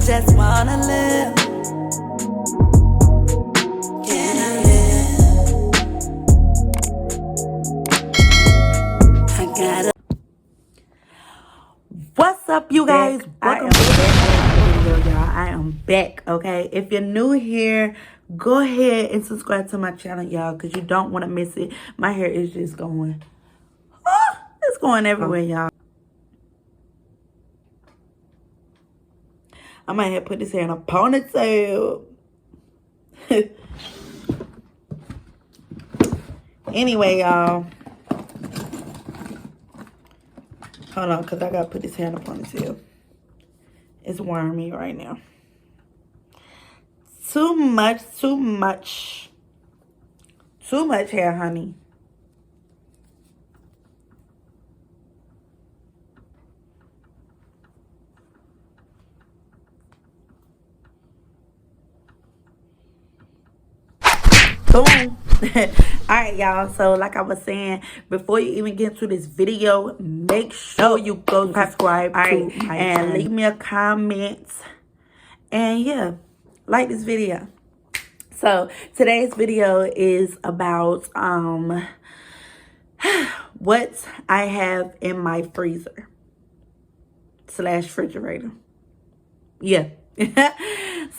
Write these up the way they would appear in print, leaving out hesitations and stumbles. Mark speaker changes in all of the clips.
Speaker 1: just wanna live. Can I live? I gotta.
Speaker 2: What's up, you guys? Welcome back to the video, y'all. I am back, okay? If you're new here, go ahead and subscribe to my channel, y'all, because you don't want to miss it. My hair is just going, it's going everywhere, y'all. I might have put this hair in a ponytail. Anyway, y'all. Hold on, because I got to put this hair in a ponytail. It's wormy right now. Too much hair, honey. Boom. Alright, y'all, so like I was saying, before you even get to this video, make sure you go subscribe and leave me a comment, and yeah, like this video. So today's video is about what I have in my freezer / refrigerator. Yeah.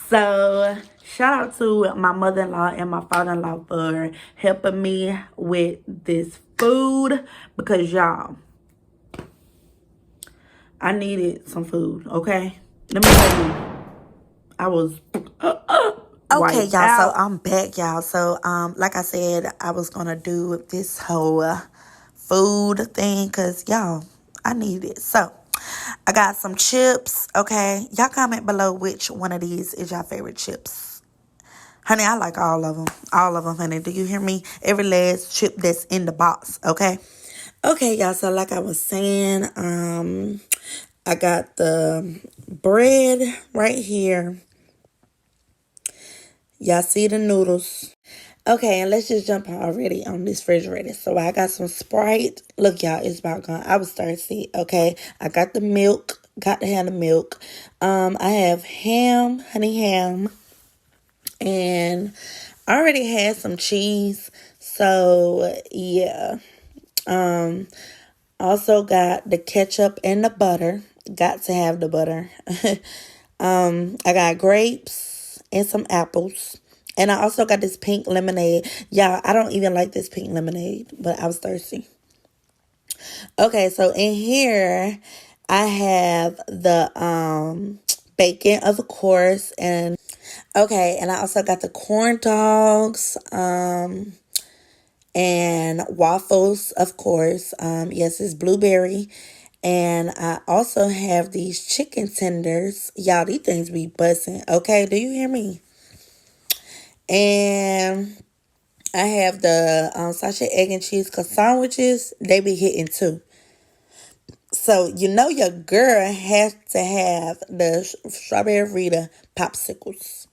Speaker 2: So shout out to my mother-in-law and my father-in-law for helping me with this food, because y'all, I needed some food, okay? Let me tell you, I was okay, y'all. So I'm back, y'all. So like I said, I was gonna do this whole food thing because y'all, I need it. So I got some chips, okay? Y'all comment below which one of these is your favorite chips. Honey, I like all of them. All of them, honey. Do you hear me? Every last chip that's in the box, okay? Okay, y'all. So like I was saying, I got the bread right here. Y'all see the noodles. Okay, and let's just jump already on this refrigerator. So I got some Sprite. Look, y'all, it's about gone. I was thirsty, okay? I got the milk. Got to have the milk. I have ham, honey ham. And I already had some cheese. So, yeah. Also got the ketchup and the butter. Got to have the butter. I got grapes and some apples. And I also got this pink lemonade. Y'all, I don't even like this pink lemonade, but I was thirsty. Okay, so in here, I have the bacon, of course. And okay, and I also got the corn dogs and waffles, of course. Yes, it's blueberry. And I also have these chicken tenders. Y'all, these things be busting. Okay, do you hear me? And I have the sausage, egg, and cheese, because sandwiches, they be hitting too. So, you know your girl has to have the strawberry Rita popsicles.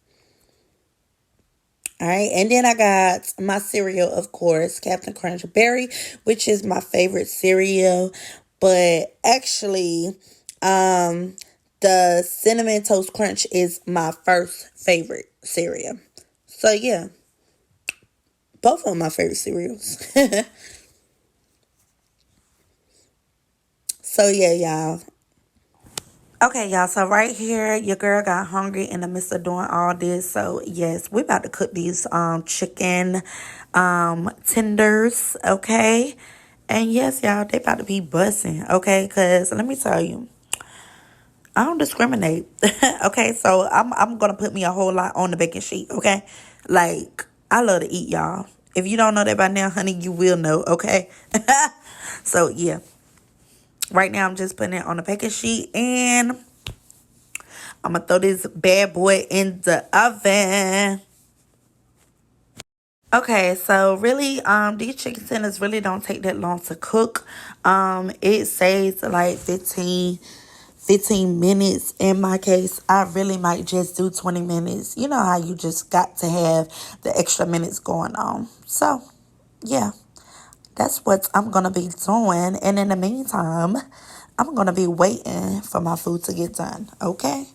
Speaker 2: All right, and then I got my cereal, of course, Captain Crunch Berry, which is my favorite cereal. But actually, the Cinnamon Toast Crunch is my first favorite cereal. So, yeah. Both of my favorite cereals. So, yeah, y'all. Okay, y'all. So, right here, your girl got hungry in the midst of doing all this. So, yes, we're about to cook these chicken tenders, okay? And, yes, y'all, they about to be busting, okay? Because, let me tell you, I don't discriminate, okay? So, I'm going to put me a whole lot on the baking sheet, okay? Like, I love to eat, y'all. If you don't know that by now, honey, you will know, okay? So, yeah. Right now, I'm just putting it on the baking sheet. And I'm going to throw this bad boy in the oven. Okay, so really, these chicken tenders really don't take that long to cook. It says like 15 minutes. In my case, I really might just do 20 minutes. You know how you just got to have the extra minutes going on. So, yeah, that's what I'm going to be doing. And in the meantime, I'm going to be waiting for my food to get done, okay?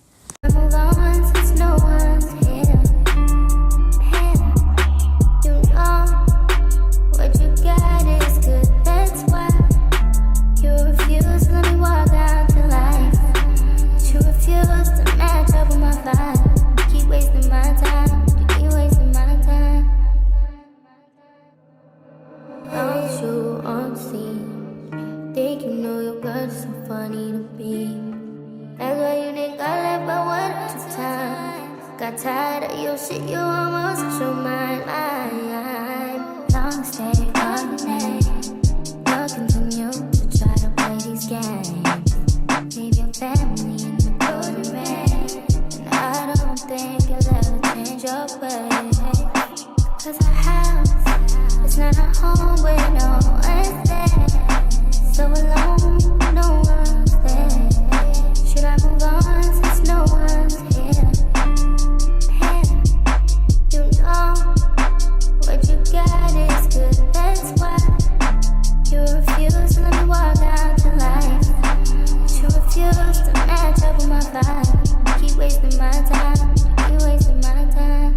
Speaker 3: got tired of your shit, you almost lost your mind. Long stay all night. You'll continue to try to play these games. Leave your family in the cold rain. And I don't think you'll ever change your ways. Cause our house is not a home where no one's there. So alone, no one's there. Should I move on since no one's here? Hey, you know what you got is good, that's why you refuse to let me walk out your life. You refuse to match up with my vibe. You keep wasting my time, you keep wasting my time.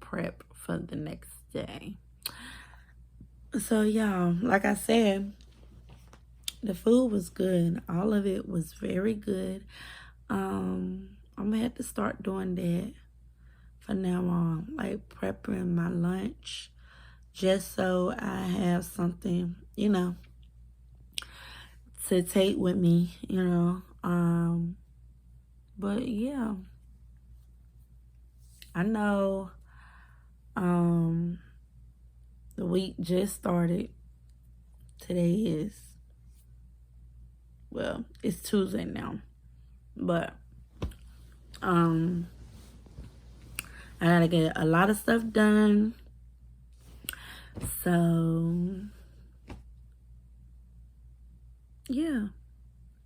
Speaker 2: Prep for the next day. So y'all, like I said, the food was good. All of it was very good. I'm gonna have to start doing that for now on, like prepping my lunch, just so I have something, you know, to take with me, you know. But yeah, I know the week just started. Today is, well, it's Tuesday now, but I gotta get a lot of stuff done. So yeah,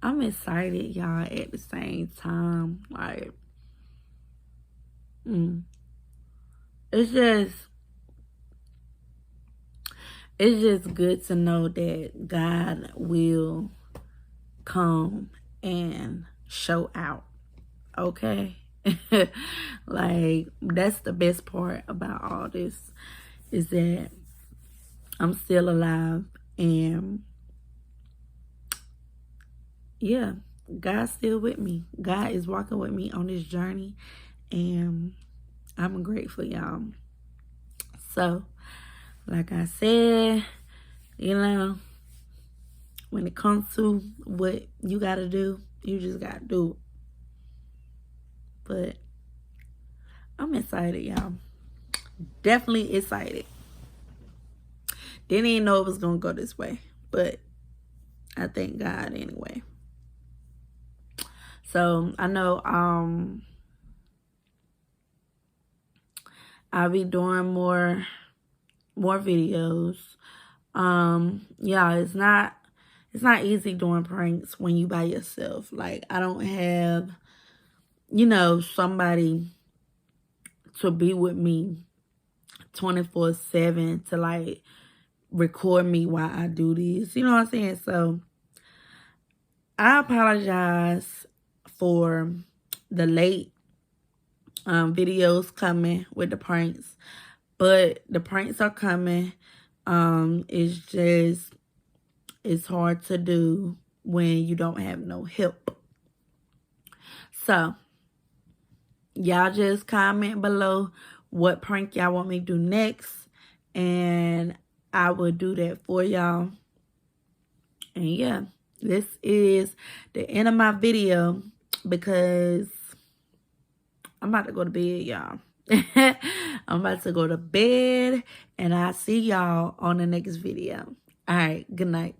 Speaker 2: I'm excited, y'all, at the same time. Like, it's just good to know that God will come and show out. Okay? Like, that's the best part about all this, is that I'm still alive, and yeah, God's still with me. God is walking with me on this journey, and I'm grateful, y'all. So, like I said, you know, when it comes to what you gotta do, you just gotta do it. But I'm excited, y'all. Definitely excited. Didn't even know it was gonna go this way, but I thank God anyway. So I know I'll be doing more videos. Yeah, it's not easy doing pranks when you by yourself. Like, I don't have, you know, somebody to be with me 24/7 to like record me while I do this. You know what I'm saying? So I apologize for the late videos coming with the pranks, but the pranks are coming. It's hard to do when you don't have no help. So y'all just comment below what prank y'all want me to do next, and I will do that for y'all. And yeah, this is the end of my video, because I'm about to go to bed, y'all. I'm about to go to bed, and I'll see y'all on the next video. All right, good night.